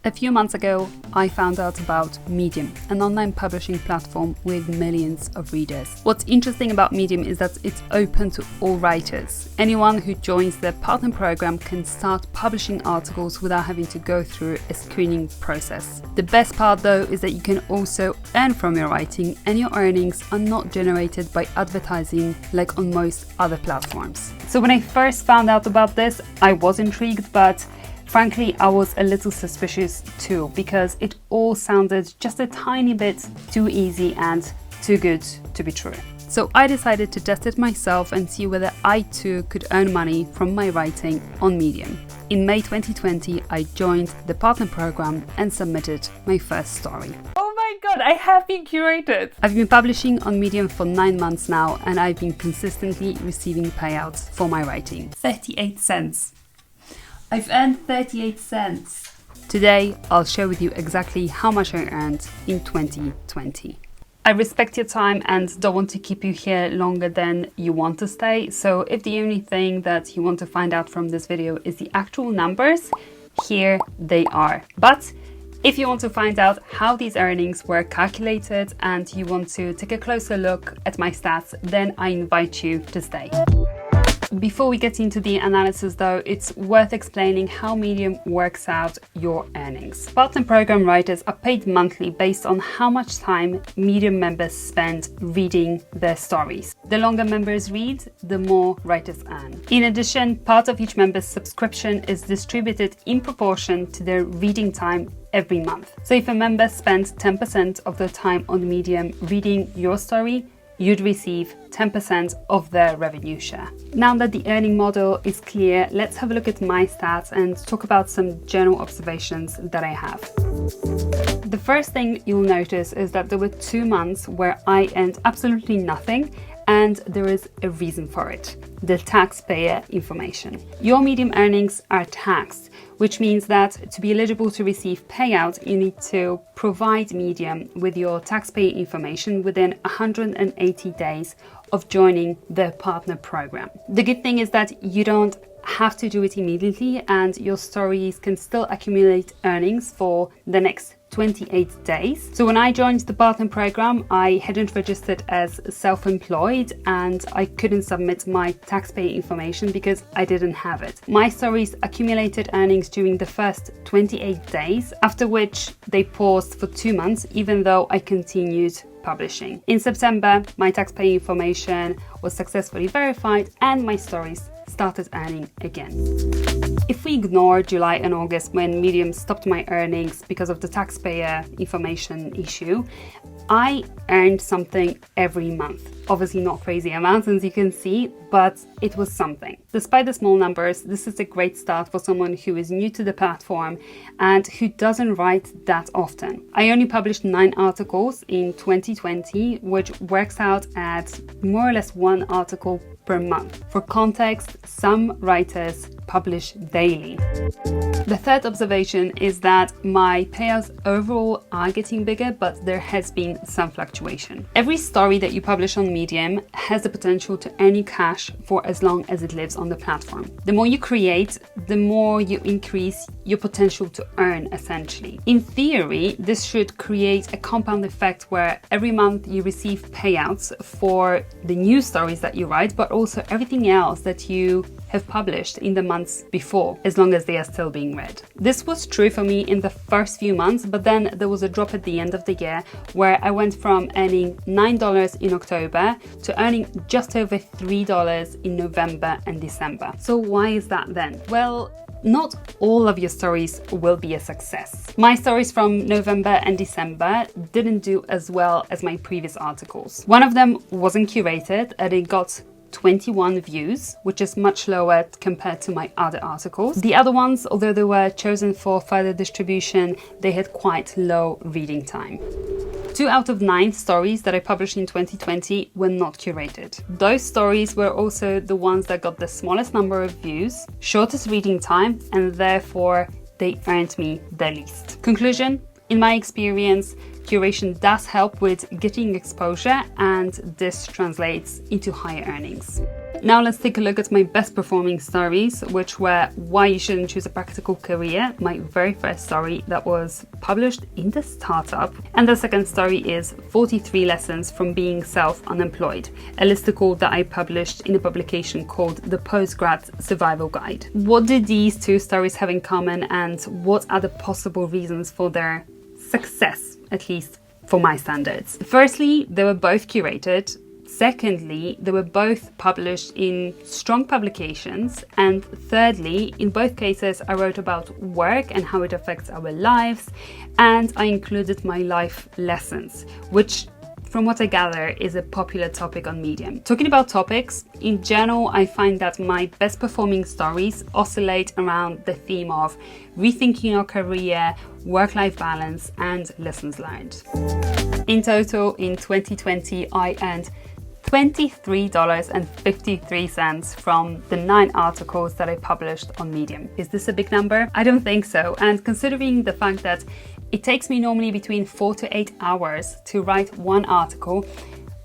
A few months ago, I found out about Medium, an online publishing platform with millions of readers. What's interesting about Medium is that it's open to all writers. Anyone who joins the partner program can start publishing articles without having to go through a screening process. The best part though is that you can also earn from your writing, and your earnings are not generated by advertising like on most other platforms. So when I first found out about this, I was intrigued, but frankly, I was a little suspicious too, because it all sounded just a tiny bit too easy and too good to be true. So I decided to test it myself and see whether I too could earn money from my writing on Medium. In May 2020, I joined the partner program and submitted my first story. Oh my god, I have been curated! I've been publishing on Medium for 9 months now, and I've been consistently receiving payouts for my writing. 38 cents. I've earned 38 cents. Today, I'll share with you exactly how much I earned in 2020. I respect your time and don't want to keep you here longer than you want to stay. So if the only thing that you want to find out from this video is the actual numbers, here they are. But if you want to find out how these earnings were calculated and you want to take a closer look at my stats, then I invite you to stay. Before we get into the analysis though, it's worth explaining how Medium works out your earnings. Partner program writers are paid monthly based on how much time Medium members spend reading their stories. The longer members read, the more writers earn. In addition, part of each member's subscription is distributed in proportion to their reading time every month. So if a member spends 10% of their time on Medium reading your story, you'd receive 10% of their revenue share. Now that the earning model is clear, let's have a look at my stats and talk about some general observations that I have. The first thing you'll notice is that there were 2 months where I earned absolutely nothing, and there is a reason for it: the taxpayer information. Your Medium earnings are taxed, which means that to be eligible to receive payout, you need to provide Medium with your taxpayer information within 180 days of joining the partner program. The good thing is that you don't have to do it immediately, and your stories can still accumulate earnings for the next 28 days. So when I joined the partner program, I hadn't registered as self-employed and I couldn't submit my taxpayer information because I didn't have it. My stories accumulated earnings during the first 28 days, after which they paused for 2 months, even though I continued publishing. In September, my taxpayer information was successfully verified and my stories started earning again. If we ignore July and August, when Medium stopped my earnings because of the taxpayer information issue, I earned something every month. Obviously not crazy amounts, as you can see, but it was something. Despite the small numbers, this is a great start for someone who is new to the platform and who doesn't write that often. I only published 9 articles in 2020, which works out at more or less 1 article per month. For context, some writers publish daily. The third observation is that my payouts overall are getting bigger, but there has been some fluctuation. Every story that you publish on Medium has the potential to earn you cash for as long as it lives on the platform. The more you create, the more you increase your potential to earn, essentially. In theory, this should create a compound effect where every month you receive payouts for the new stories that you write, but also everything else that you have published in the months before, as long as they are still being read. This was true for me in the first few months, but then there was a drop at the end of the year where I went from earning $9 in October to earning just over $3 in November and December. So why is that then? Well, not all of your stories will be a success. My stories from November and December didn't do as well as my previous articles. One of them wasn't curated and it got 21 views, which is much lower compared to my other articles. The other ones, although they were chosen for further distribution, they had quite low reading time. 2 out of 9 stories that I published in 2020 were not curated. Those stories were also the ones that got the smallest number of views, shortest reading time, and therefore they earned me the least. Conclusion: in my experience, curation does help with getting exposure, and this translates into higher earnings. Now let's take a look at my best performing stories, which were Why You Shouldn't Choose a Practical Career, my very first story that was published in the startup. And the second story is 43 Lessons from Being Self-Unemployed, a listicle that I published in a publication called The Postgrad Survival Guide. What do these two stories have in common, and what are the possible reasons for their success, at least for my standards? Firstly, they were both curated. Secondly, they were both published in strong publications. And thirdly, in both cases, I wrote about work and how it affects our lives. And I included my life lessons, which, from what I gather, is a popular topic on Medium. Talking about topics, in general, I find that my best performing stories oscillate around the theme of rethinking your career, work-life balance, and lessons learned. In total, in 2020, I earned $23.53 from the 9 articles that I published on Medium. Is this a big number? I don't think so. And considering the fact that it takes me normally between 4 to 8 hours to write one article,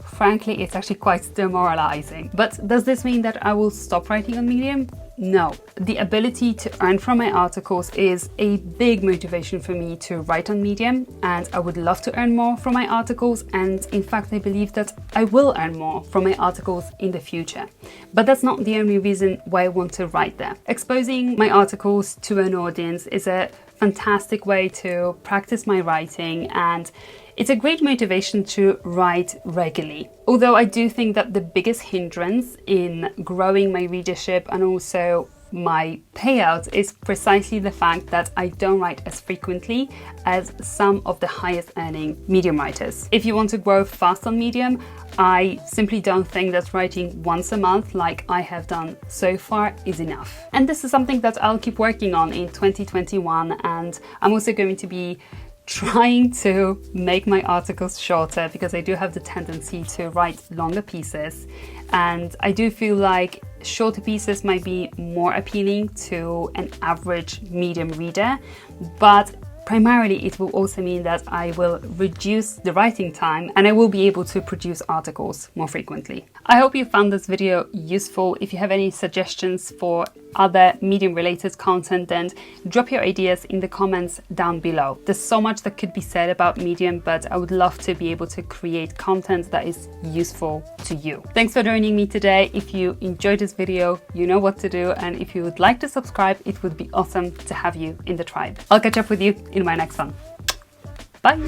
frankly, it's actually quite demoralizing. But does this mean that I will stop writing on Medium? No. The ability to earn from my articles is a big motivation for me to write on Medium, and I would love to earn more from my articles, and in fact I believe that I will earn more from my articles in the future. But that's not the only reason why I want to write there. Exposing my articles to an audience is a fantastic way to practice my writing, and it's a great motivation to write regularly. Although I do think that the biggest hindrance in growing my readership and also my payout is precisely the fact that I don't write as frequently as some of the highest earning Medium writers. If you want to grow fast on Medium, I simply don't think that writing once a month like I have done so far is enough. And this is something that I'll keep working on in 2021, and I'm also going to be trying to make my articles shorter because I do have the tendency to write longer pieces, and I do feel like shorter pieces might be more appealing to an average Medium reader, but primarily it will also mean that I will reduce the writing time and I will be able to produce articles more frequently. I hope you found this video useful. If you have any suggestions for other Medium related content, then drop your ideas in the comments down below. There's so much that could be said about Medium, but I would love to be able to create content that is useful to you. Thanks for joining me today. If you enjoyed this video, you know what to do, and if you would like to subscribe, it would be awesome to have you in the tribe. I'll catch up with you in my next one. Bye!